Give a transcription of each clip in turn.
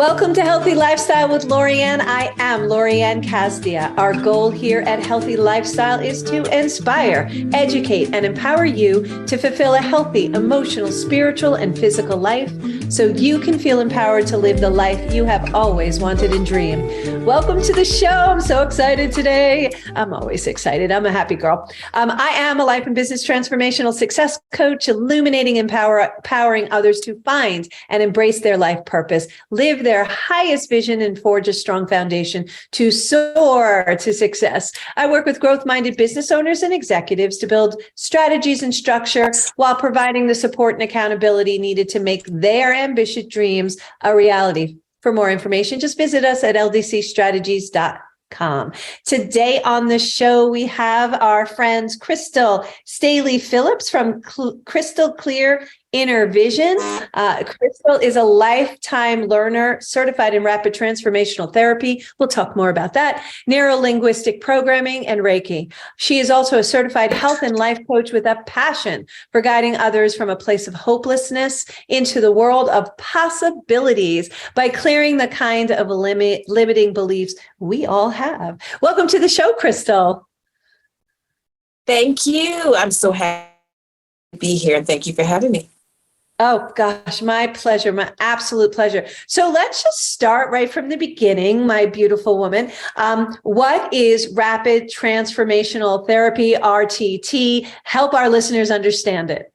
Welcome to Healthy Lifestyle with Lorianne. I am Lorianne Casdia. Our goal here at Healthy Lifestyle is to inspire, educate, and empower you to fulfill a healthy, emotional, spiritual, and physical life so you can feel empowered to live the life you have always wanted and dreamed. Welcome to the show. I'm so excited today. I'm always excited. I'm a happy girl. I am a life and business transformational success coach, illuminating and empowering others to find and embrace their life purpose, live their highest vision, and forge a strong foundation to soar to success. I work with growth-minded business owners and executives to build strategies and structure while providing the support and accountability needed to make their ambitious dreams a reality. For more information, just visit us at ldcstrategies.com. Today on the show, we have our friends Staley Phillips from Crystal Clear Inner Vision. Crystal is a lifetime learner, certified in Rapid Transformational Therapy. We'll talk more about that. Neurolinguistic Programming and Reiki. She is also a certified health and life coach with a passion for guiding others from a place of hopelessness into the world of possibilities by clearing the kind of limiting beliefs we all have. Welcome to the show, Crystal. Thank you. I'm so happy to be here, and thank you for having me. Oh, gosh, my pleasure, my absolute pleasure. So let's just start right from the beginning, my beautiful woman. What is Rapid Transformational Therapy, RTT? Help our listeners understand it.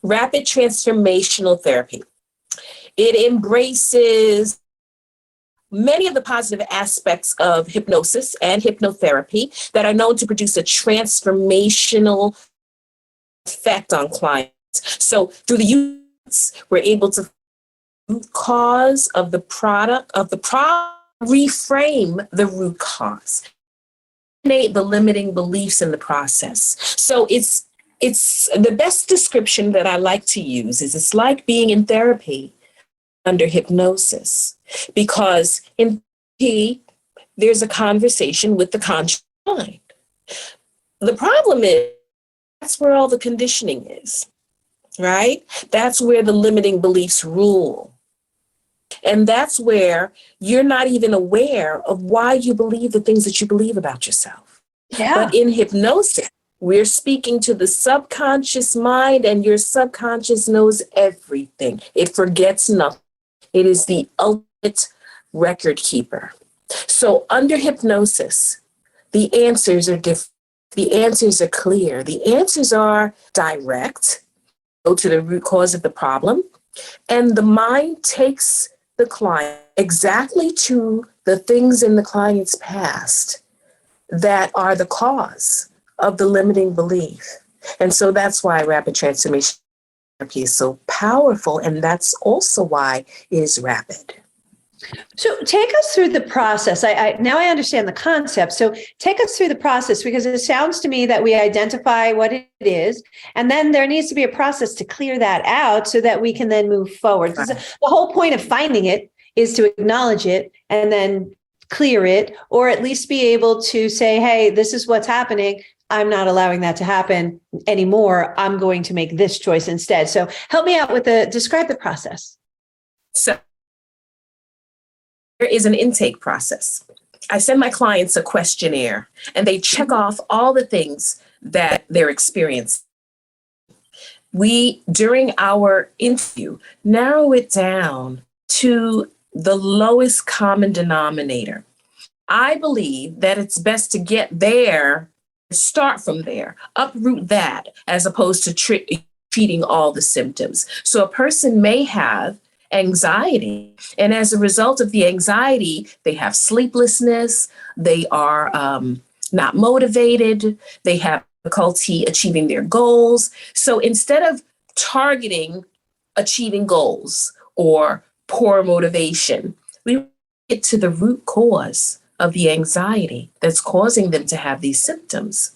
Rapid Transformational Therapy. It embraces many of the positive aspects of hypnosis and hypnotherapy that are known to produce a transformational effect on clients. So through the use, we're able to root cause of the product of the problem, reframe the root cause, eliminate the limiting beliefs in the process. So it's the best description that I like to use is it's like being in therapy under hypnosis, because in therapy, there's a conversation with the conscious mind. The problem is that's where all the conditioning is. Right? That's where the limiting beliefs rule. And that's where you're not even aware of why you believe the things that you believe about yourself. Yeah. But in hypnosis, we're speaking to the subconscious mind, and your subconscious knows everything. It forgets nothing. It is the ultimate record keeper. So under hypnosis, the answers are different. The answers are clear. The answers are direct. Go to the root cause of the problem, and the mind takes the client exactly to the things in the client's past that are the cause of the limiting belief. And so that's why Rapid Transformation Therapy is so powerful, and that's also why it is rapid. So take us through the process. Now I understand the concept. So take us through the process, because it sounds to me that we identify what it is, and then there needs to be a process to clear that out so that we can then move forward. Right. The whole point of finding it is to acknowledge it and then clear it, or at least be able to say, hey, this is what's happening. I'm not allowing that to happen anymore. I'm going to make this choice instead. So help me out with describe the process. So there is an intake process. I send my clients a questionnaire, and they check off all the things that they're experiencing. We, during our interview, narrow it down to the lowest common denominator. I believe that it's best to get there, start from there, uproot that, as opposed to treating all the symptoms. So a person may have anxiety, and as a result of the anxiety, they have sleeplessness, they are not motivated, they have difficulty achieving their goals. So instead of targeting achieving goals or poor motivation, we get to the root cause of the anxiety that's causing them to have these symptoms.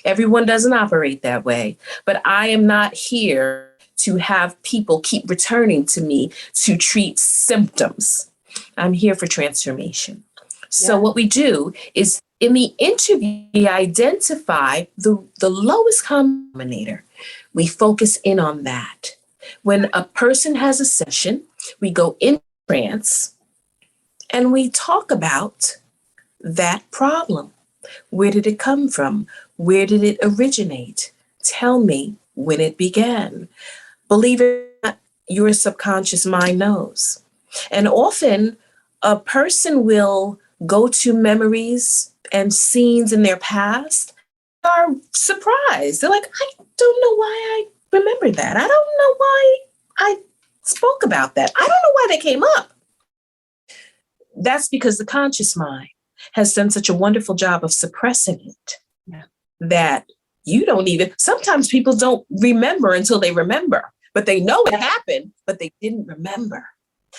Everyone doesn't operate that way, but I am not here to have people keep returning to me to treat symptoms. I'm here for transformation. So what we do is in the interview, we identify the lowest common denominator. We focus in on that. When a person has a session, we go into trance and we talk about that problem. Where did it come from? Where did it originate? Tell me when it began. Believe it or not, your subconscious mind knows. And often a person will go to memories and scenes in their past, are surprised. They're like, I don't know why I remember that. I don't know why I spoke about that. I don't know why that came up. That's because the conscious mind has done such a wonderful job of suppressing it that you don't even, sometimes people don't remember until they remember, but they know it happened, but they didn't remember.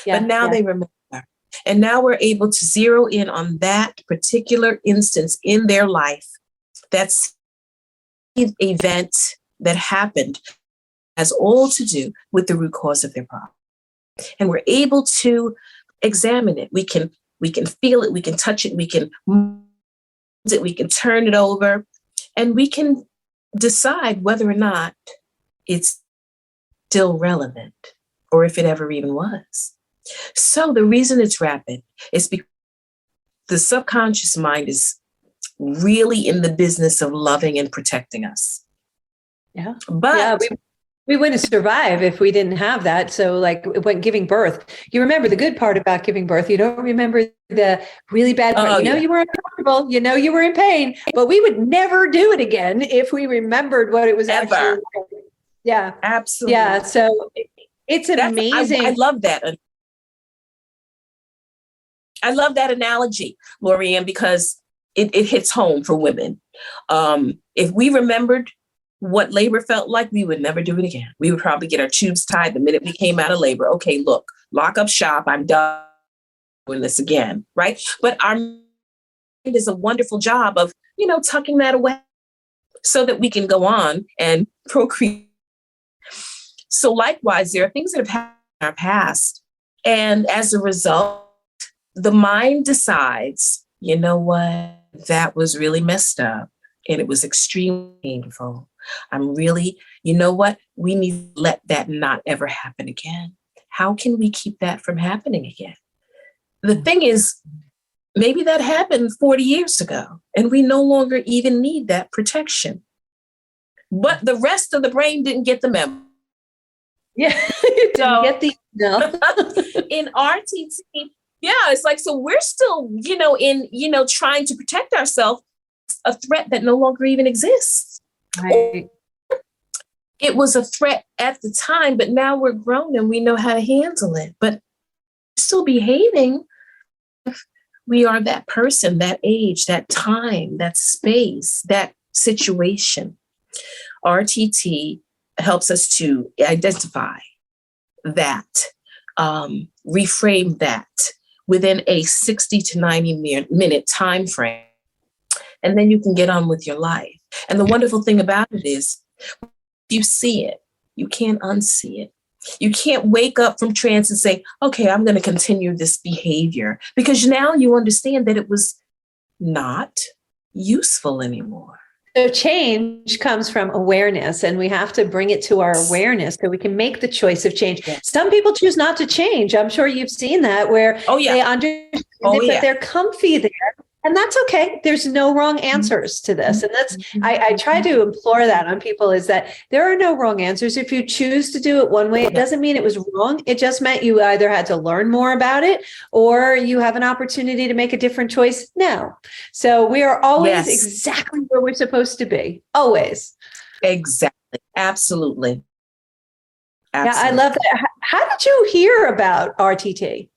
But now they remember. And now we're able to zero in on that particular instance in their life. That's an event that happened has all to do with the root cause of their problem. And we're able to examine it. We can feel it, we can touch it, we can move it, we can turn it over, and we can decide whether or not it's still relevant or if it ever even was. So the reason it's rapid is because the subconscious mind is really in the business of loving and protecting us. Yeah. But we wouldn't survive if we didn't have that. So like when giving birth, you remember the good part about giving birth. You don't remember the really bad part. You were uncomfortable, you were in pain, but we would never do it again if we remembered what it was ever. Actually. Yeah. Absolutely. Yeah. So it's amazing. I love that. I love that analogy, Lorianne, because it hits home for women. If we remembered what labor felt like, we would never do it again. We would probably get our tubes tied the minute we came out of labor. Okay, look, lock up shop. I'm done doing this again, right? But our mind does a wonderful job of, tucking that away so that we can go on and procreate. So likewise, there are things that have happened in our past. And as a result, the mind decides, you know what, that was really messed up and it was extremely painful. I'm really, you know what, we need to let that not ever happen again. How can we keep that from happening again? The thing is, maybe that happened 40 years ago and we no longer even need that protection. But the rest of the brain didn't get the memo. Yeah, you didn't get the email. In RTT, it's like, so we're still, trying to protect ourselves, a threat that no longer even exists. Right. It was a threat at the time, but now we're grown and we know how to handle it. But still behaving if we are that person, that age, that time, that space, that situation. RTT helps us to identify that, reframe that within a 60 to 90 minute time frame. And then you can get on with your life. And the wonderful thing about it is, you see it, you can't unsee it. You can't wake up from trance and say, okay, I'm going to continue this behavior, because now you understand that it was not useful anymore. So change comes from awareness, and we have to bring it to our awareness so we can make the choice of change. Yes. Some people choose not to change. I'm sure you've seen that, where they understand it, but they're comfy there. And that's okay. There's no wrong answers to this. And that's, I try to implore that on people, is that there are no wrong answers. If you choose to do it one way, it doesn't mean it was wrong. It just meant you either had to learn more about it or you have an opportunity to make a different choice now. So we are always exactly where we're supposed to be. Always. Exactly. Absolutely. Yeah, I love that. How did you hear about RTT?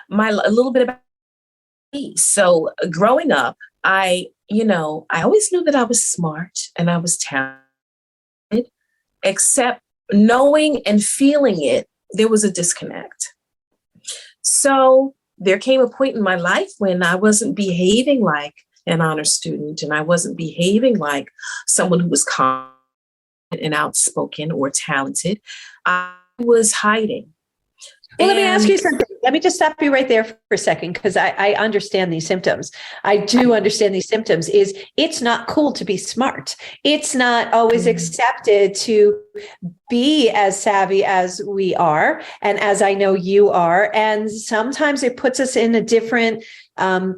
A little bit about me. So growing up, I always knew that I was smart and I was talented, except knowing and feeling it, there was a disconnect. So there came a point in my life when I wasn't behaving like an honor student, and I wasn't behaving like someone who was confident and outspoken or talented. I was hiding. Well, let me ask you something. Let me just stop you right there for a second, because I understand these symptoms. I do understand these symptoms. It's not cool to be smart. It's not always accepted to be as savvy as we are, and as I know you are. And sometimes it puts us in a different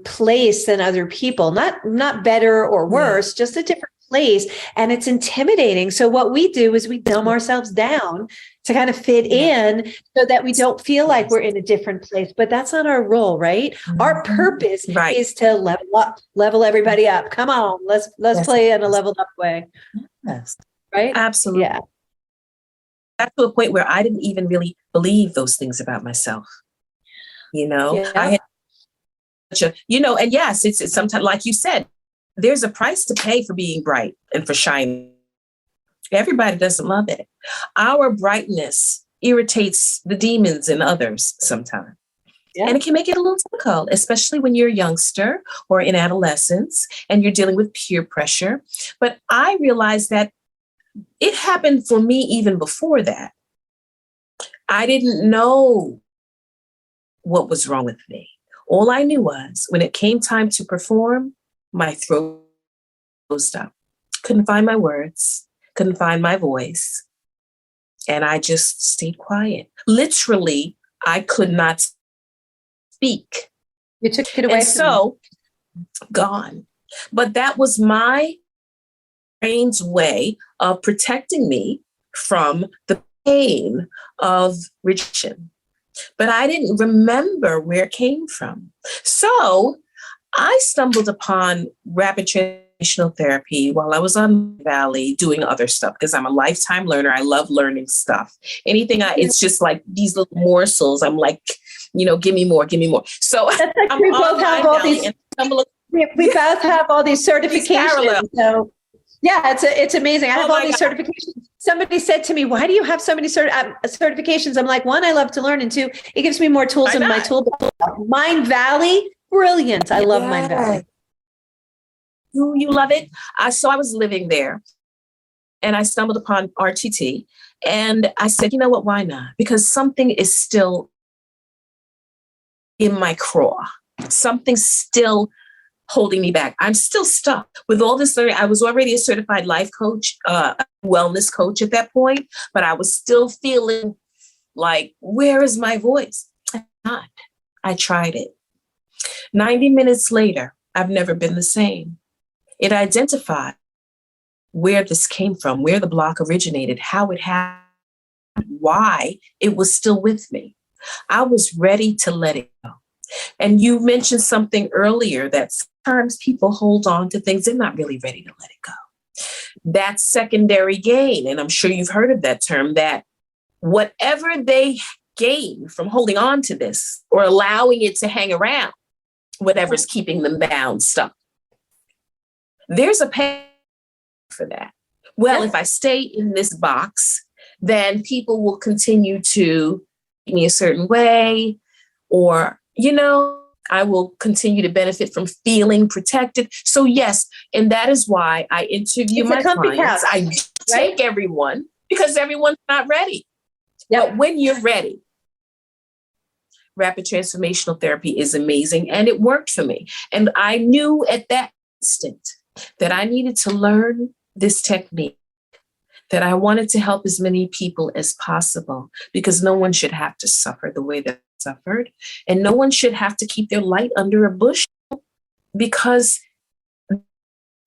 place than other people. Not better or worse, just a different place. And it's intimidating. So what we do is we dumb ourselves down to kind of fit in, so that we don't feel like we're in a different place. But that's not our role, right? Our purpose is to level everybody up. Come on, let's play in a leveled up way. Yes. Right? Absolutely. Yeah. Got to a point where I didn't even really believe those things about myself. I had and yes, it's sometimes, like you said, there's a price to pay for being bright and for shining. Everybody doesn't love it. Our brightness irritates the demons in others sometimes. Yeah. And it can make it a little difficult, especially when you're a youngster or in adolescence and you're dealing with peer pressure. But I realized that it happened for me even before that. I didn't know what was wrong with me. All I knew was when it came time to perform, my throat closed up. Couldn't find my words, couldn't find my voice. And I just stayed quiet. Literally, I could not speak. You took it away. And so, gone. But that was my brain's way of protecting me from the pain of rejection. But I didn't remember where it came from. So I stumbled upon Rapid Transformational Therapy while I was on Valley doing other stuff, because I'm a lifetime learner. I love learning stuff. It's just like these little morsels. I'm like, give me more, give me more. So that's like we both have all these. We both have all these certifications. So yeah, it's amazing. I have all these certifications. Somebody said to me, "Why do you have so many certifications?" I'm like, one, I love to learn, and two, it gives me more tools in my toolbox. Mind Valley, brilliant. I love Mind Valley. You love it. So I was living there, and I stumbled upon RTT, and I said, you know what? Why not? Because something is still in my craw. Something's still holding me back. I'm still stuck with all this learning. I was already a certified life coach, wellness coach at that point, but I was still feeling like, where is my voice? Not. I tried it. 90 minutes later, I've never been the same. It identified where this came from, where the block originated, how it happened, why it was still with me. I was ready to let it go. And you mentioned something earlier that sometimes people hold on to things they're not really ready to let it go. That's secondary gain. And I'm sure you've heard of that term, that whatever they gain from holding on to this or allowing it to hang around, whatever's keeping them bound, stuck, there's a pay for that. Well, if I stay in this box, then people will continue to treat me a certain way, or I will continue to benefit from feeling protected. So yes, and that is why I interview my clients. I take everyone, because everyone's not ready. But when you're ready, Rapid Transformational Therapy is amazing, and it worked for me. And I knew at that instant that I needed to learn this technique, that I wanted to help as many people as possible, because no one should have to suffer the way that I suffered, and no one should have to keep their light under a bushel, because it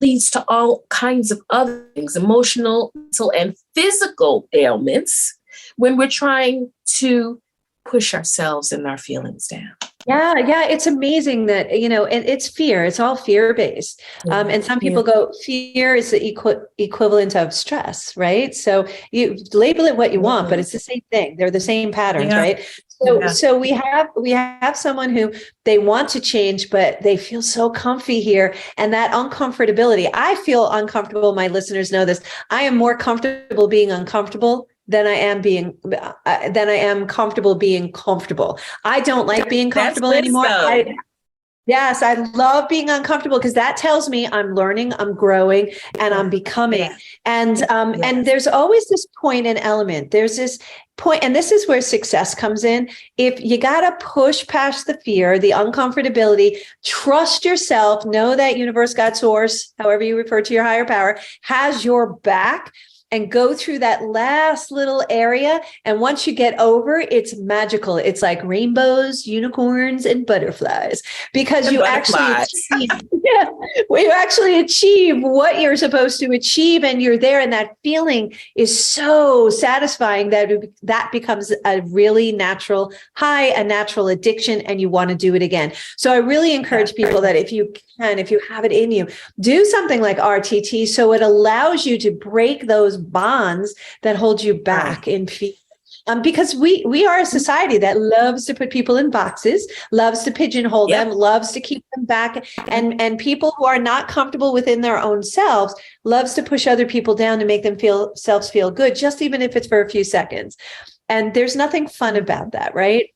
leads to all kinds of other things, emotional, mental, and physical ailments, when we're trying to push ourselves and our feelings down. Yeah. It's amazing that, and it's fear. It's all fear-based. And some people go, fear is the equivalent of stress, right? So you label it what you want, but it's the same thing. They're the same patterns, right? So we have someone who they want to change, but they feel so comfy here. And that uncomfortability, I feel uncomfortable. My listeners know this. I am more comfortable being uncomfortable than I am comfortable being comfortable. I don't like being comfortable anymore. Yes, I love being uncomfortable because that tells me I'm learning, I'm growing, and I'm becoming. Yeah. And there's always this point and element. There's this point, and this is where success comes in. If you got to push past the fear, the uncomfortability, trust yourself, know that universe, God, source, however you refer to your higher power, has your back. And go through that last little area. And once you get over, it's magical. It's like rainbows, unicorns, and butterflies, because you actually achieve what you're supposed to achieve, and you're there. And that feeling is so satisfying that becomes a really natural high, a natural addiction, and you want to do it again. So I really encourage people that if you have it in you, do something like RTT, so it allows you to break those bonds that hold you back in fear. Because we are a society that loves to put people in boxes, loves to pigeonhole them, loves to keep them back. And people who are not comfortable within their own selves loves to push other people down to make themselves feel good, just even if it's for a few seconds. And there's nothing fun about that, right?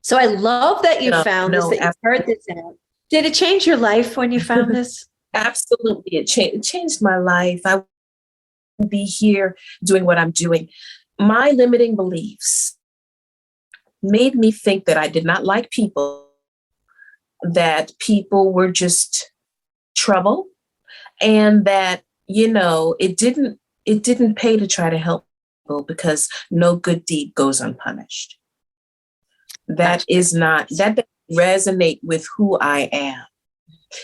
So I love that you found this, that you heard this out. Did it change your life when you found this? Absolutely. It changed my life. I wouldn't be here doing what I'm doing. My limiting beliefs made me think that I did not like people, that people were just trouble, and that, it didn't pay to try to help people because no good deed goes unpunished. That doesn't resonate with who I am.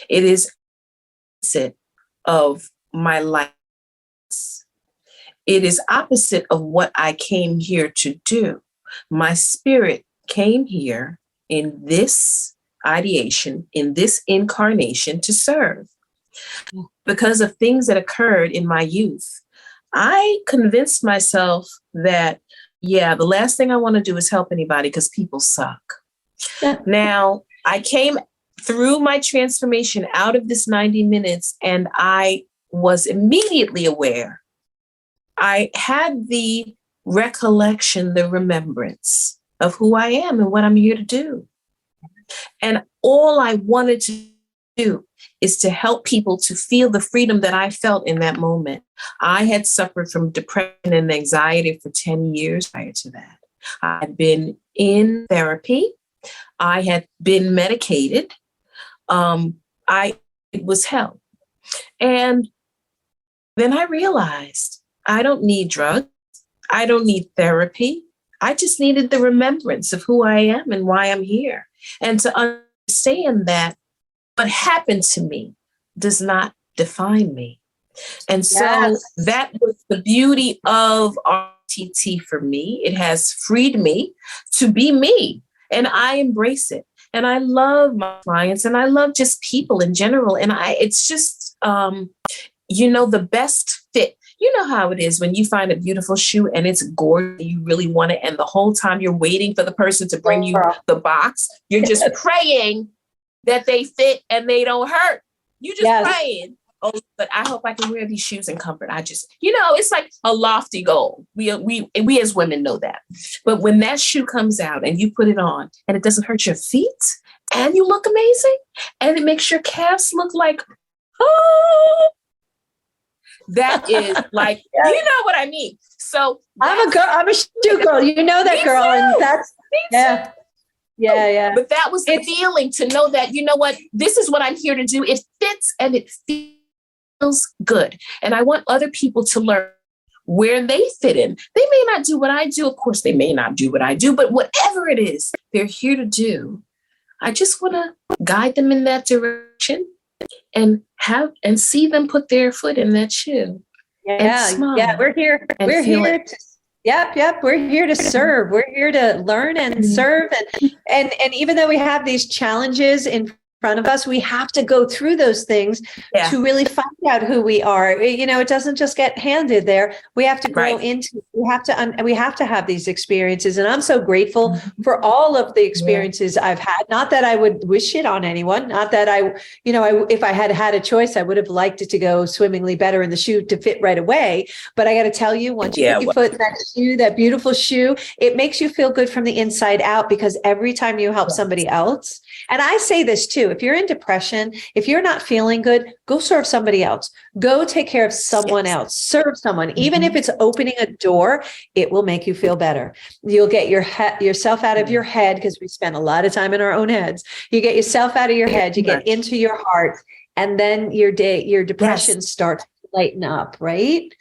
It is opposite of my life. It is opposite of what I came here to do. My spirit came here in this ideation, in this incarnation, to serve. Because of things that occurred in my youth, I convinced myself that, the last thing I want to do is help anybody because people suck. Now, I came through my transformation out of this 90 minutes, and I was immediately aware. I had the recollection, the remembrance of who I am and what I'm here to do. And all I wanted to do is to help people to feel the freedom that I felt in that moment. I had suffered from depression and anxiety for 10 years prior to that. I had been in therapy. I had been medicated. It was hell. And then I realized I don't need drugs. I don't need therapy. I just needed the remembrance of who I am and why I'm here. And to understand that what happened to me does not define me. And so that was the beauty of RTT for me. It has freed me to be me, and I embrace it. And I love my clients, and I love just people in general. And it's just, the best fit. You know how it is when you find a beautiful shoe and it's gorgeous, you really want it. And the whole time you're waiting for the person to bring you the box, you're just praying that they fit and they don't hurt. You just praying. Oh, but I hope I can wear these shoes in comfort. It's like a lofty goal. We as women know that. But when that shoe comes out and you put it on and it doesn't hurt your feet and you look amazing and it makes your calves look like, that is like, you know what I mean? So I'm a shoe girl. You know that, girl. Too. And that's, yeah. But that was the feeling to know that, you know what, this is what I'm here to do. It fits and it feels good. And I want other people to learn where they fit in. They may not do what I do. Of course, they may not do what I do, but whatever it is they're here to do, I just want to guide them in that direction and see them put their foot in that shoe. We're here. We're here to we're here to serve. We're here to learn and serve. And even though we have these challenges in front of us, we have to go through those things to really find out who we are. It doesn't just get handed there. We have to grow into. We have to have these experiences. And I'm so grateful for all of the experiences I've had. Not that I would wish it on anyone. Not that if I had had a choice, I would have liked it to go swimmingly better in the shoe to fit right away. But I got to tell you, once you put your foot in that shoe, that beautiful shoe, it makes you feel good from the inside out, because every time you help somebody else, and I say this too, too. If you're in depression, if you're not feeling good, go serve somebody else. Go take care of someone else. Serve someone. Even if it's opening a door, it will make you feel better. You'll get yourself out of your head, because we spend a lot of time in our own heads. You get yourself out of your head, you get into your heart, and then your depression starts to lighten up, right?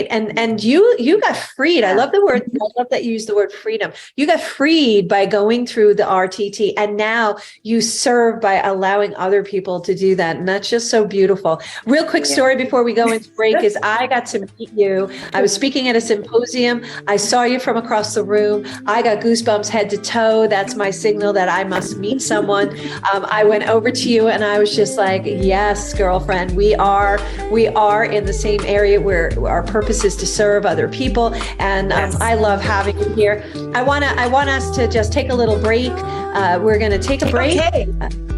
And you got freed. I love that you use the word freedom. You got freed by going through the RTT, and now you serve by allowing other people to do that. And that's just so beautiful. Real quick story before we go into break is I got to meet you. I was speaking at a symposium. I saw you from across the room. I got goosebumps head to toe. That's my signal that I must meet someone. I went over to you and I was just like, yes, girlfriend, we are in the same area where our purpose is to serve other people. And I love having you here. I want us to just take a little break. We're going to take a break,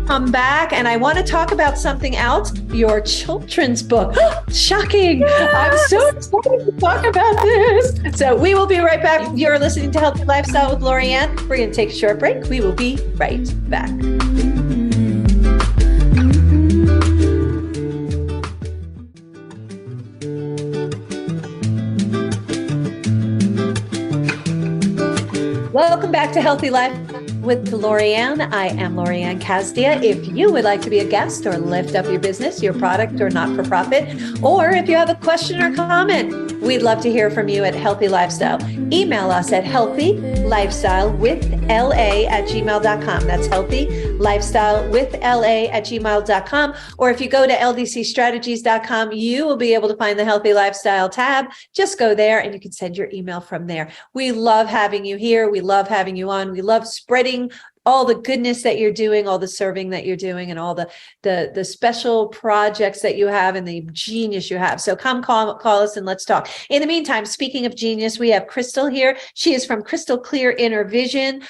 come back, and I want to talk about something else, your children's book. Shocking. I'm so excited to talk about this. So we will be right back. You're listening to Healthy Lifestyle with Lorianne. We're going to take a short break. We will be right back. Welcome back to Healthy Life with Lorianne. I am Lorianne Casdia. If you would like to be a guest or lift up your business, your product, or not-for-profit, or if you have a question or comment, we'd love to hear from you at Healthy Lifestyle. Email us at healthylifestylewithla@gmail.com. That's healthylifestylewithla@gmail.com. Or if you go to ldcstrategies.com, you will be able to find the Healthy Lifestyle tab. Just go there and you can send your email from there. We love having you here. We love having you on. We love spreading all the goodness that you're doing, all the serving that you're doing, and all the special projects that you have and the genius you have. So come call us and let's talk. In the meantime, speaking of genius, we have Crystal here. She is from Crystal Clear Inner Vision.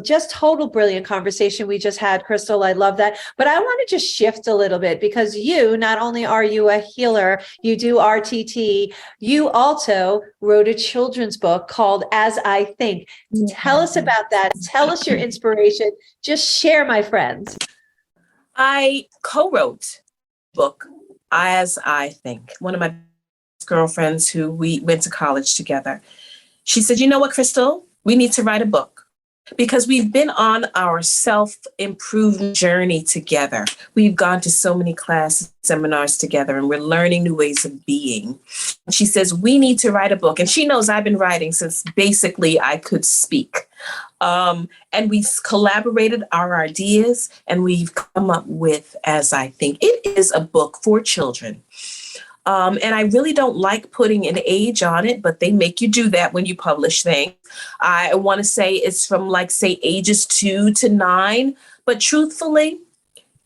Just total brilliant conversation we just had, Crystal. I love that. But I want to just shift a little bit, because you, not only are you a healer, you do RTT, you also wrote a children's book called As I Think. Tell us about that. Tell us your inspiration. Just share, my friends. I co-wrote the book As I Think. One of my girlfriends who we went to college together, she said, you know what, Crystal, we need to write a book, because we've been on our self-improvement journey together. We've gone to so many classes, seminars together, and we're learning new ways of being. She says, we need to write a book. And she knows I've been writing since basically I could speak. And we've collaborated our ideas, and we've come up with As I Think. It is a book for children. And I really don't like putting an age on it, but they make you do that when you publish things. I want to say it's from say ages 2 to 9. But truthfully,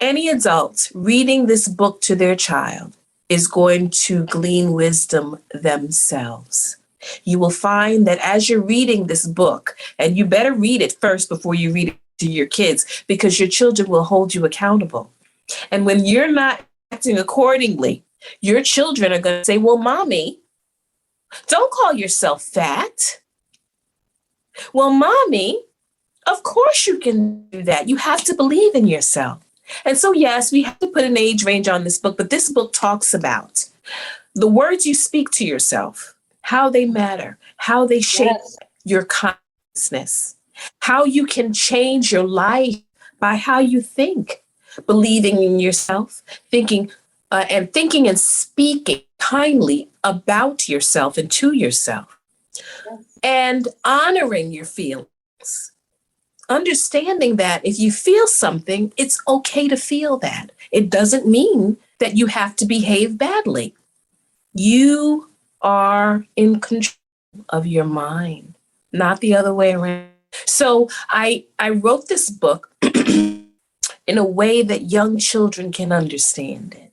any adult reading this book to their child is going to glean wisdom themselves. You will find that as you're reading this book, and you better read it first before you read it to your kids, because your children will hold you accountable. And when you're not acting accordingly, your children are going to say, well, mommy, don't call yourself fat. Well, mommy, of course you can do that. You have to believe in yourself. And so, yes, we have to put an age range on this book, but this book talks about the words you speak to yourself, how they matter, how they shape your consciousness, how you can change your life by how you think, believing in yourself, thinking and speaking kindly about yourself and to yourself, and honoring your feelings, understanding that if you feel something, it's okay to feel that. It doesn't mean that you have to behave badly. You are in control of your mind, not the other way around. So I wrote this book in a way that young children can understand it,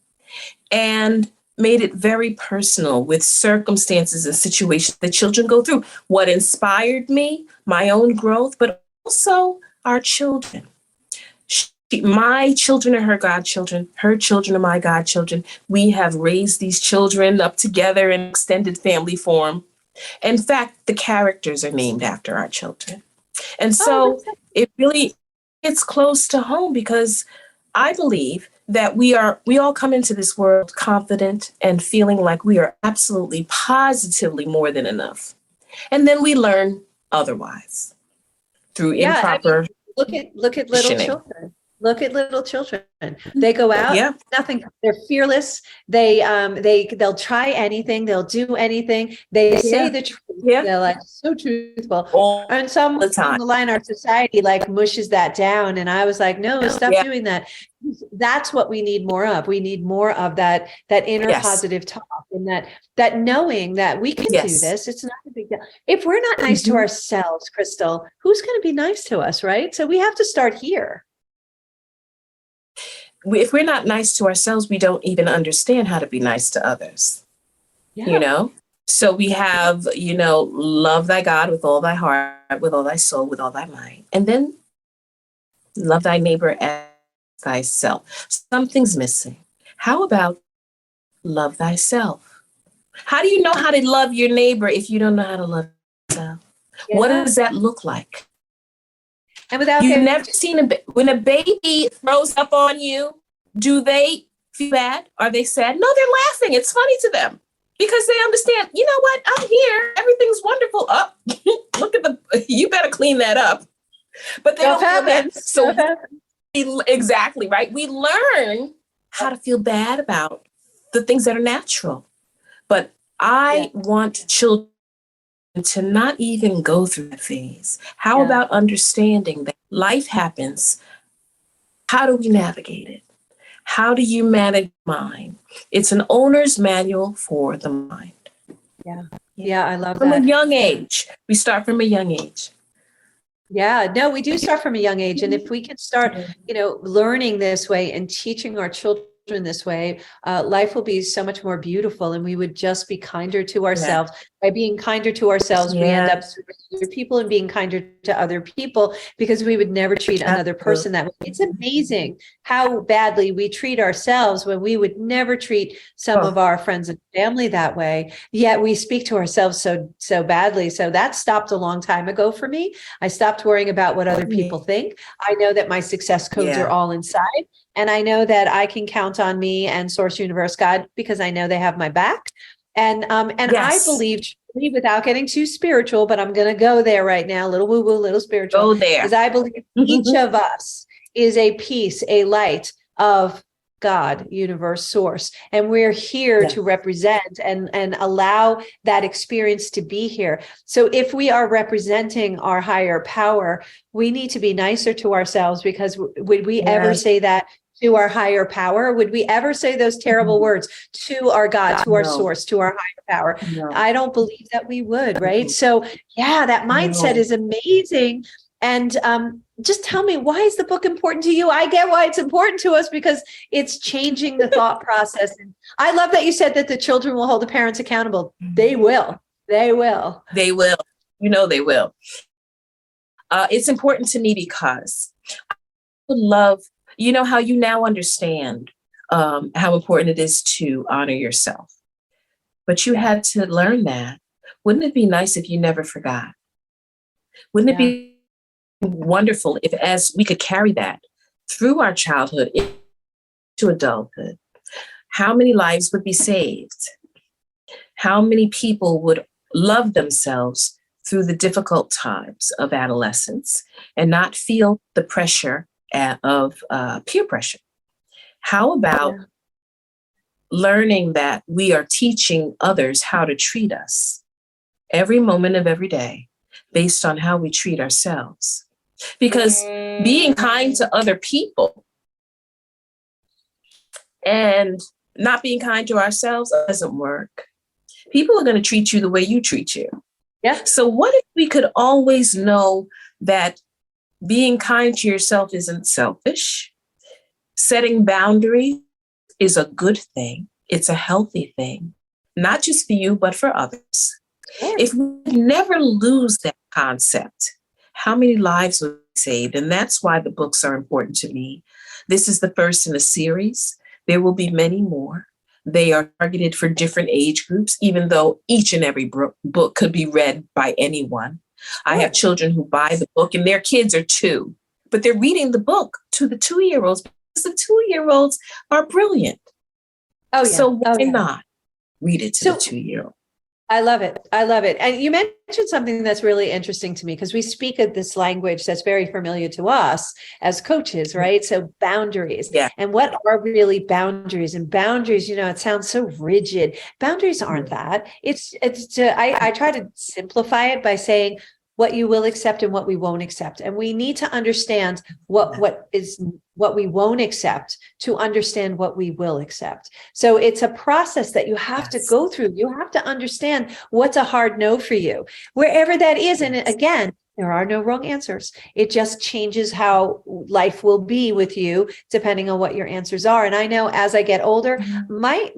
and made it very personal with circumstances and situations that children go through. What inspired me, my own growth, but also our children. My children are her godchildren. Her children are my godchildren. We have raised these children up together in extended family form. In fact, the characters are named after our children. And so it really hits close to home, because I believe that we all come into this world confident and feeling like we are absolutely positively more than enough. And then we learn otherwise through Yeah, I improper mean, look at little conditioning. children. Look at little children. They go out, Yeah. nothing. They're fearless. They'll try anything. They'll do anything. They say Yeah. the truth. Yeah. They're like so truthful. All And some the on time. the line, our society like mushes that down. And I was like, no, stop Yeah. doing that. That's what we need more of. We need more of that inner Yes. positive talk, and that knowing that we can do Yes. this. It's not a big deal. If we're not nice to Mhm. ourselves, Crystal, who's going to be nice to us, right? So we have to start here. If we're not nice to ourselves, we don't even understand how to be nice to others. Yeah. So we have, love thy God with all thy heart, with all thy soul, with all thy mind, and then love thy neighbor as thyself. Something's missing. How about love thyself? How do you know how to love your neighbor if you don't know how to love yourself? Yeah. What does that look like? And without You've getting never seen when a baby throws up on you, do they feel bad? Are they sad? No, they're laughing. It's funny to them because they understand, you know what? I'm here. Everything's wonderful. Up. Look at you better clean that up. But they don't feel bad. So exactly, right? We learn how to feel bad about the things that are natural. But I want children to not even go through that phase. How about understanding that life happens? How do we navigate it? How do you manage mind? It's an owner's manual for the mind. Yeah, I love From that. a young age. We start from a young age. Yeah, no, we do start from a young age. And if we can start, learning this way and teaching our children this way, life will be so much more beautiful, and we would just be kinder to ourselves. By being kinder to ourselves, we end up serving other people and being kinder to other people, because we would never treat another person that way. It's amazing how badly we treat ourselves when we would never treat some of our friends and family that way. Yet we speak to ourselves so badly. So that stopped a long time ago for me. I stopped worrying about what other people think. I know that my success codes are all inside. And I know that I can count on me and Source, Universe, God, because I know they have my back. And I believe, without getting too spiritual, but I'm going to go there right now, little woo-woo, little spiritual. Go there. Because I believe each of us is a piece, a light of God, universe, source. And we're here to represent and allow that experience to be here. So if we are representing our higher power, we need to be nicer to ourselves, because would we ever say that to our higher power? Would we ever say those terrible words to our God, to our source, to our higher power? No. I don't believe that we would, right? So yeah, that mindset is amazing. And just tell me, why is the book important to you? I get why it's important to us, because it's changing the thought process. And I love that you said that the children will hold the parents accountable. They will. They will. They will. They will. It's important to me because I would love, how you now understand how important it is to honor yourself. But you had to learn that. Wouldn't it be nice if you never forgot? Wouldn't it be wonderful if, as we could carry that through our childhood into adulthood, how many lives would be saved? How many people would love themselves through the difficult times of adolescence and not feel the pressure of peer pressure? How about learning that we are teaching others how to treat us every moment of every day based on how we treat ourselves? Because being kind to other people and not being kind to ourselves doesn't work. People are going to treat you the way you treat you. Yeah. So what if we could always know that being kind to yourself isn't selfish? Setting boundaries is a good thing. It's a healthy thing, not just for you, but for others. Sure. If we never lose that concept, how many lives would be saved? And that's why the books are important to me. This is the first in a series. There will be many more. They are targeted for different age groups, even though each and every book could be read by anyone. I have children who buy the book and their kids are 2, but they're reading the book to the 2-year-olds The 2-year-olds are brilliant. Oh, yeah. So why Oh, yeah. not read it to So- the 2-year-old? I love it. I love it. And you mentioned something that's really interesting to me because we speak of this language that's very familiar to us as coaches, right? So boundaries. Yeah. And what are really boundaries? And boundaries, it sounds so rigid. Boundaries aren't that. I try to simplify it by saying what you will accept and what we won't accept. And we need to understand what we won't accept to understand what we will accept. So it's a process that you have to go through. You have to understand what's a hard no for you, wherever that is. And again, there are no wrong answers. It just changes how life will be with you, depending on what your answers are. And I know as I get older, my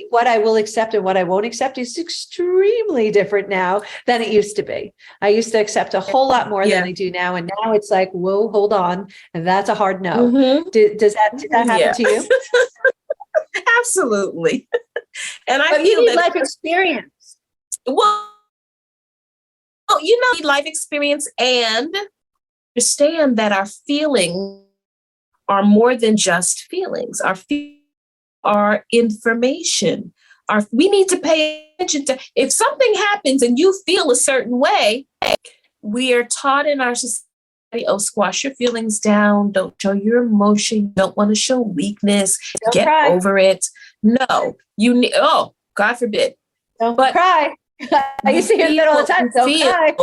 what I will accept and what I won't accept is extremely different now than it used to be. I used to accept a whole lot more than I do now. And now it's like, whoa, hold on. And that's a hard no. Did that happen to you? Absolutely. And I But feel you need that life experience. Well, life experience and understand that our feelings are more than just feelings. Our feelings are information. We need to pay attention to, if something happens and you feel a certain way, we are taught in our society, squash your feelings down. Don't show your emotion. You don't want to show weakness. Get cry. over it. No, God forbid. Don't cry. I used to hear that all the time. Don't cry.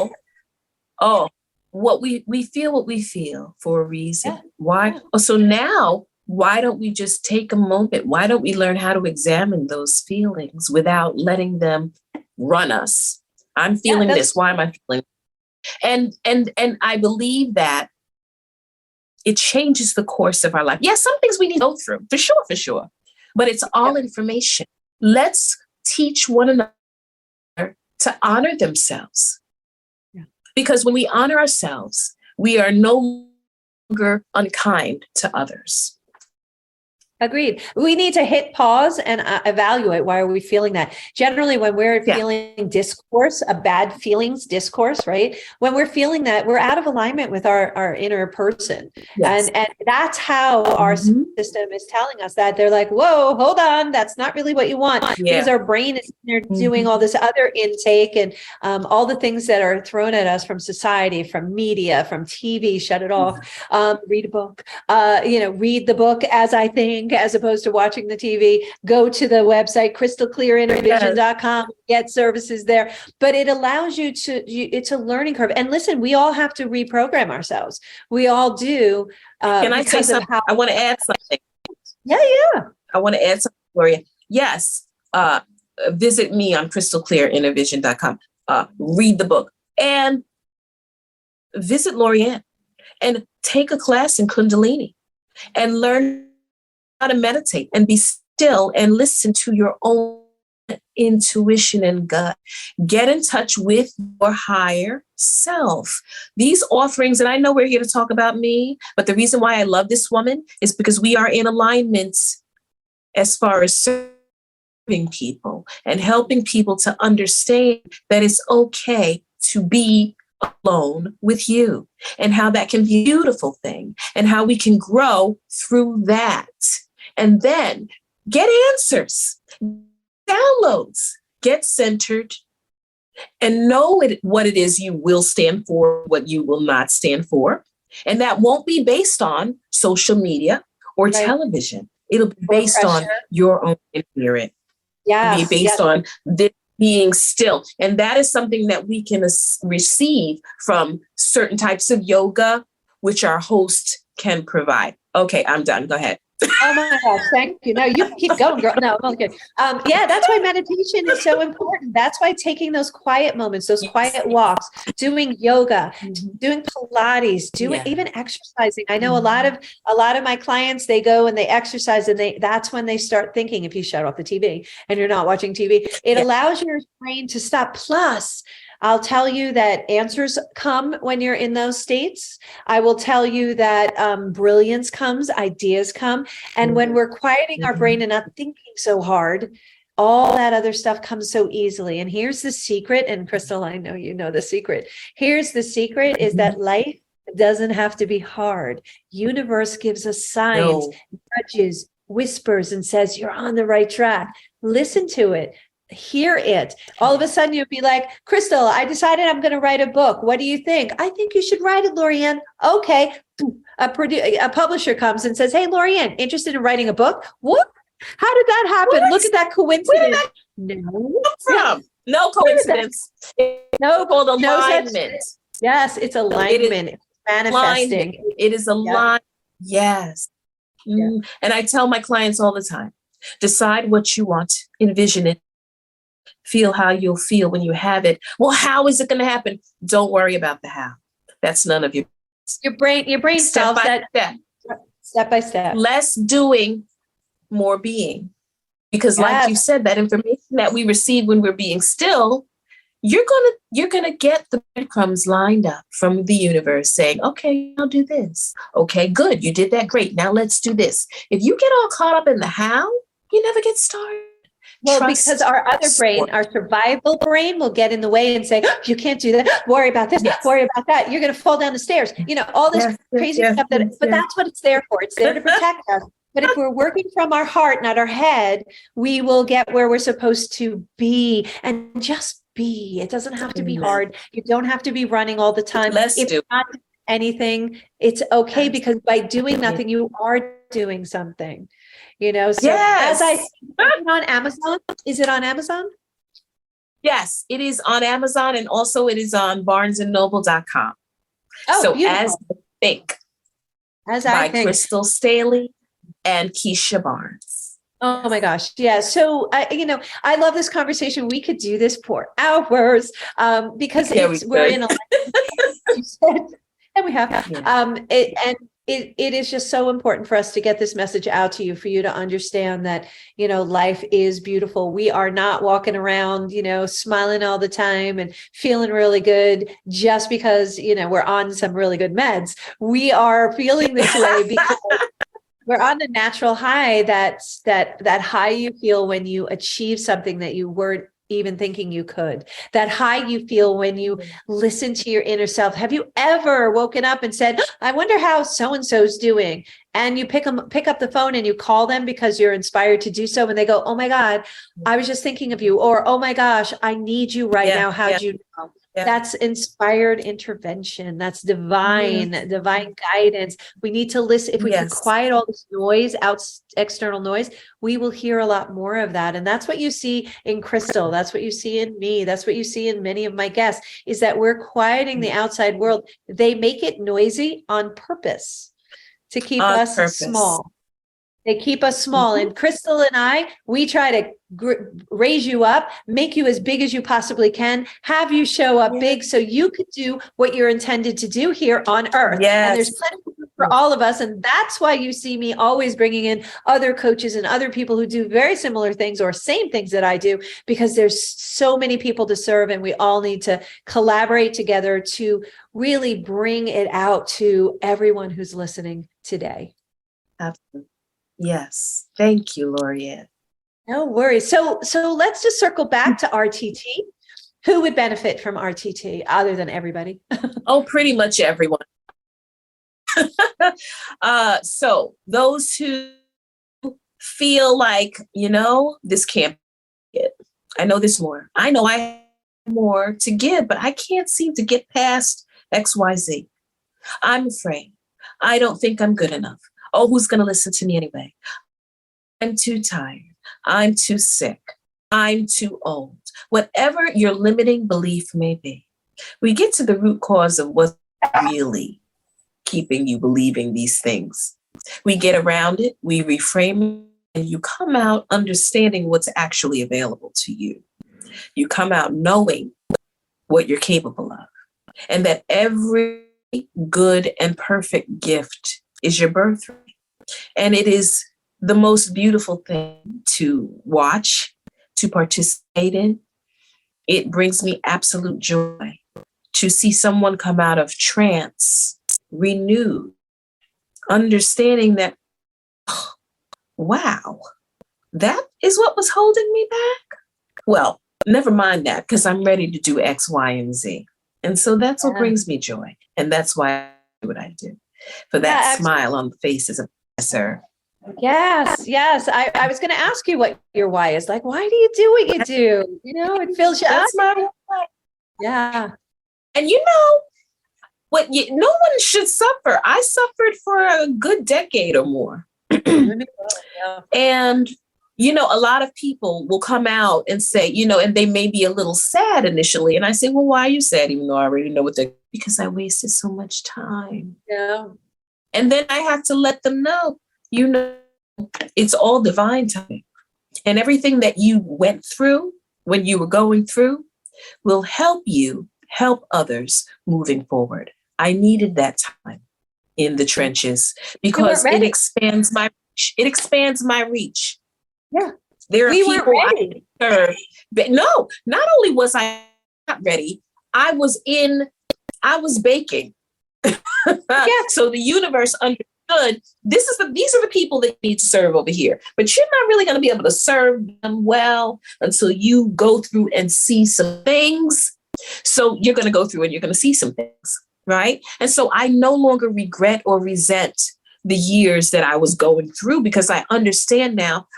We feel what we feel for a reason. Yeah. Why? So now, why don't we just take a moment? Why don't we learn how to examine those feelings without letting them run us? I'm feeling this. Why am I feeling? And I believe that it changes the course of our life. Yes, some things we need to go through, for sure. But it's all information. Let's teach one another to honor themselves. Yeah. Because when we honor ourselves, we are no longer unkind to others. Agreed. We need to hit pause and evaluate, why are we feeling that? Generally, when we're feeling discourse, a bad feelings discourse, right? When we're feeling that, we're out of alignment with our inner person. Yes. And that's how our system is telling us that. They're like, whoa, hold on. That's not really what you want. Because our brain is doing all this other intake and all the things that are thrown at us from society, from media, from TV, shut it off. Read a book, read the book as opposed to watching the TV. Go to the website, crystalclearinnervision.com, get services there. But it allows you it's a learning curve. And listen, we all have to reprogram ourselves. We all do. Can I say something? I want to add something. Yeah. I want to add something, Gloria. Yes. Visit me on crystalclearinnervision.com. Read the book and visit Lorianne and take a class in Kundalini and learn how to meditate and be still and listen to your own intuition and gut. Get in touch with your higher self. These offerings, and I know we're here to talk about me, but the reason why I love this woman is because we are in alignment as far as serving people and helping people to understand that it's okay to be alone with you and how that can be a beautiful thing and how we can grow through that. And then get answers, downloads, get centered, and know what it is you will stand for, what you will not stand for. And that won't be based on social media or television. It'll be based on your own spirit. It'll be based on this being still. And that is something that we can receive from certain types of yoga, which our host can provide. Okay, I'm done. Go ahead. Oh my gosh, thank you. No, you keep going, girl. No, I'm okay. That's why meditation is so important. That's why taking those quiet moments, those quiet walks, doing yoga, doing Pilates, even exercising. I know a lot of my clients, they go and they exercise and that's when they start thinking. If you shut off the TV and you're not watching TV, it allows your brain to stop. Plus, I'll tell you that answers come when you're in those states. I will tell you that brilliance comes, ideas come. And when we're quieting our brain and not thinking so hard, all that other stuff comes so easily. And here's the secret. And Crystal, I know you know the secret. Here's the secret is that life It doesn't have to be hard. Universe gives us signs, No. nudges, whispers, and says, you're on the right track. Listen to it. Hear it. All of a sudden you'll be like, Crystal, I decided I'm going to write a book. What do you think? I think you should write it, Lorianne. Okay. A publisher comes and says, hey, Lorianne, interested in writing a book? What? How did that happen? What? Look at that coincidence. Where did that No. from? No coincidence. No, Called no alignment. Yes, it's alignment. It's manifesting. It is alignment. Yes. Yeah. And I tell my clients all the time, decide what you want, envision it, feel how you'll feel when you have it. Well, how is it going to happen? Don't worry about the how. That's none of your brain step solves by that step by step. Less doing, more being. Because like you said, that information that we receive when we're being still, you're gonna get the breadcrumbs lined up from the universe saying, okay, I'll do this. Okay, good. You did that. Great. Now let's do this. If you get all caught up in the how, you never get started. Well, because our other brain, our survival brain, will get in the way and say, oh, you can't do that. Worry about this. Yes. Worry about that. You're going to fall down the stairs. You know, all this crazy stuff. But that's what it's there for. It's there to protect us. But if we're working from our heart, not our head, we will get where we're supposed to be and just be. It doesn't have to be hard. You don't have to be running all the time. If not anything, it's okay, because by doing nothing, you are doing something. You know, so as I said, on Amazon, is it on Amazon? Yes, it is on Amazon, and also it is on barnesandnoble.com. Oh, so beautiful. As I think, Crystal Staley and Keisha Barnes. Oh my gosh. Yeah. So, I love this conversation. We could do this for hours because we're in a, and we have, it is just so important for us to get this message out to you, for you to understand that, life is beautiful. We are not walking around, smiling all the time and feeling really good just because, we're on some really good meds. We are feeling this way because we're on the natural high. That high you feel when you achieve something that you weren't even thinking you could. That high you feel when you listen to your inner self. Have you ever woken up and said, I wonder how so-and-so's doing? And you pick up the phone and you call them because you're inspired to do so. And they go, oh my God, I was just thinking of you. Or, oh my gosh, I need you right now. How'd you know? Yeah. That's inspired intervention. That's divine guidance. We need to listen. If we can quiet all this noise, external noise, we will hear a lot more of that. And that's what you see in Crystal. That's what you see in me. That's what you see in many of my guests, is that we're quieting the outside world. They make it noisy on purpose to keep us small. They keep us small. And Crystal and I, we try to raise you up, make you as big as you possibly can, have you show up big so you could do what you're intended to do here on earth. Yes. And there's plenty of room for all of us. And that's why you see me always bringing in other coaches and other people who do very similar things or same things that I do, because there's so many people to serve, and we all need to collaborate together to really bring it out to everyone who's listening today. Absolutely. Yes. Thank you, Lorianne. No worries. So let's just circle back to RTT. Who would benefit from RTT other than everybody? Oh, pretty much everyone. So those who feel like, this can't be it. I know there's more. I know I have more to give, but I can't seem to get past XYZ. I'm afraid. I don't think I'm good enough. Oh, who's going to listen to me anyway? I'm too tired. I'm too sick. I'm too old. Whatever your limiting belief may be, we get to the root cause of what's really keeping you believing these things. We get around it, we reframe it, and you come out understanding what's actually available to you. You come out knowing what you're capable of, and that every good and perfect gift is your birthright. And it is the most beautiful thing to watch, to participate in. It brings me absolute joy to see someone come out of trance, renewed, understanding that, oh, wow, that is what was holding me back. Well, never mind that, because I'm ready to do X, Y, and Z. And so that's what brings me joy. And that's why what I do. For that smile on the faces of serve. Yes, yes. I was going to ask you what your why is. Like, why do you do what you do? It fills you up. That's my why. Yeah. And no one should suffer. I suffered for a good decade or more. And, a lot of people will come out and say, and they may be a little sad initially. And I say, well, why are you sad? Even though I already know because I wasted so much time. Yeah. And then I have to let them know, it's all divine timing. And everything that you went through when you were going through will help you help others moving forward. I needed that time in the trenches because it expands my reach. It expands my reach. Yeah. There are people I serve. But no, not only was I not ready, I was baking. So the universe understood these are the people that you need to serve over here. But you're not really going to be able to serve them well until you go through and see some things. So you're going to go through and you're going to see some things, right? And so I no longer regret or resent the years that I was going through because I understand now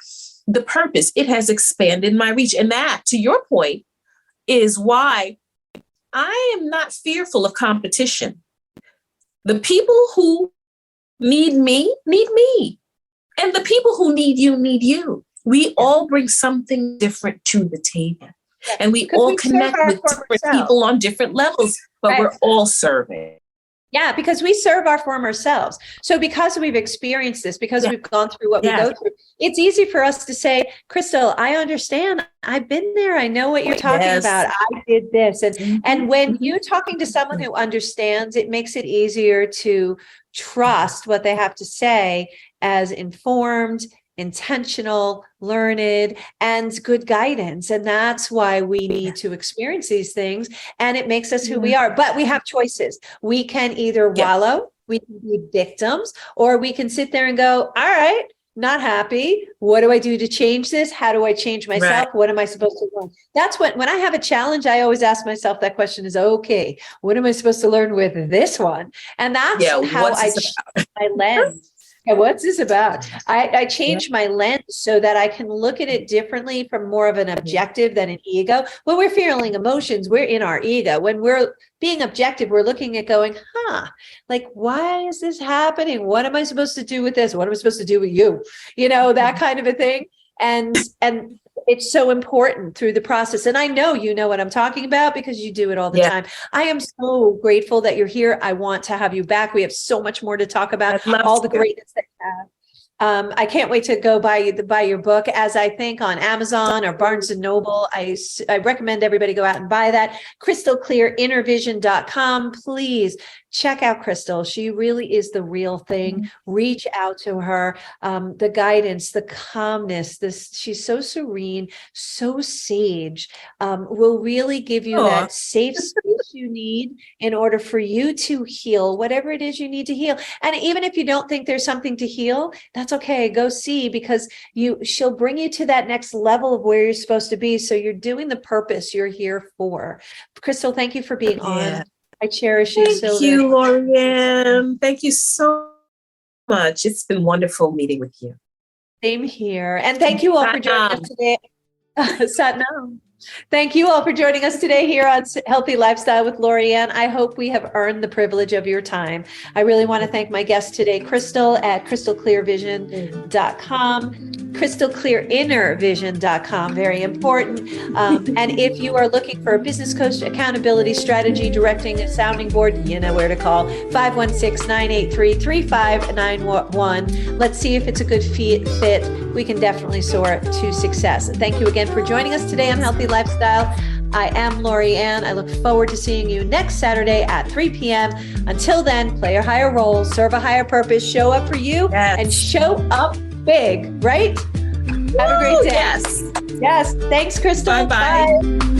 the purpose. It has expanded my reach. And that, to your point, is why I am not fearful of competition. The people who need me, need me. And the people who need you, need you. We all bring something different to the table. And we all connect with different people on different levels, but we're all serving. Yeah, because we serve our former selves. So because we've experienced this, because we've gone through what we go through, it's easy for us to say, Crystal, I understand. I've been there. I know what you're talking about. I did this. And when you're talking to someone who understands, it makes it easier to trust what they have to say as informed, intentional, learned, and good guidance. And that's why we need to experience these things. And it makes us who we are. But we have choices. We can either wallow, we can be victims, or we can sit there and go, all right, not happy. What do I do to change this? How do I change myself? Right. What am I supposed to learn? That's when I have a challenge, I always ask myself that question is, okay, what am I supposed to learn with this one? And that's how I change my lens. What's this about? I change my lens so that I can look at it differently from more of an objective than an ego. When we're feeling emotions, we're in our ego. When we're being objective, we're looking at going, like, why is this happening? What am I supposed to do with this? What am I supposed to do with you? That kind of a thing. And it's so important through the process. And I know you know what I'm talking about because you do it all the time. I am so grateful that you're here. I want to have you back. We have so much more to talk about, all the greatness that you have. I can't wait to go buy your book, as I think on Amazon or Barnes and Noble. I recommend everybody go out and buy that. crystalclearinnervision.com. Please check out Crystal. She really is the real thing. Reach out to her. The guidance, the calmness, she's so serene, so sage, will really give you that safe space you need in order for you to heal whatever it is you need to heal. And even if you don't think there's something to heal, that's okay. Go see, because she'll bring you to that next level of where you're supposed to be. So you're doing the purpose you're here for. Crystal, thank you for being on. I cherish you. Thank you, Lorianne. Thank you so much. It's been wonderful meeting with you. Same here. And thank you all for joining us today. Satnam. Thank you all for joining us today here on Healthy Lifestyle with Lorianne. I hope we have earned the privilege of your time. I really want to thank my guest today, Crystal, at crystalclearvision.com, crystalclearinnervision.com, very important. And if you are looking for a business coach, accountability, strategy, directing, a sounding board, you know where to call, 516-983-3591. Let's see if it's a good fit. We can definitely soar to success. Thank you again for joining us today on Healthy Lifestyle. I am Lorianne. I look forward to seeing you next Saturday at 3 p.m. Until then, play a higher role, serve a higher purpose, show up for you, and show up big, right? Have a great day. Yes. Thanks, Crystal. Bye-bye. Bye.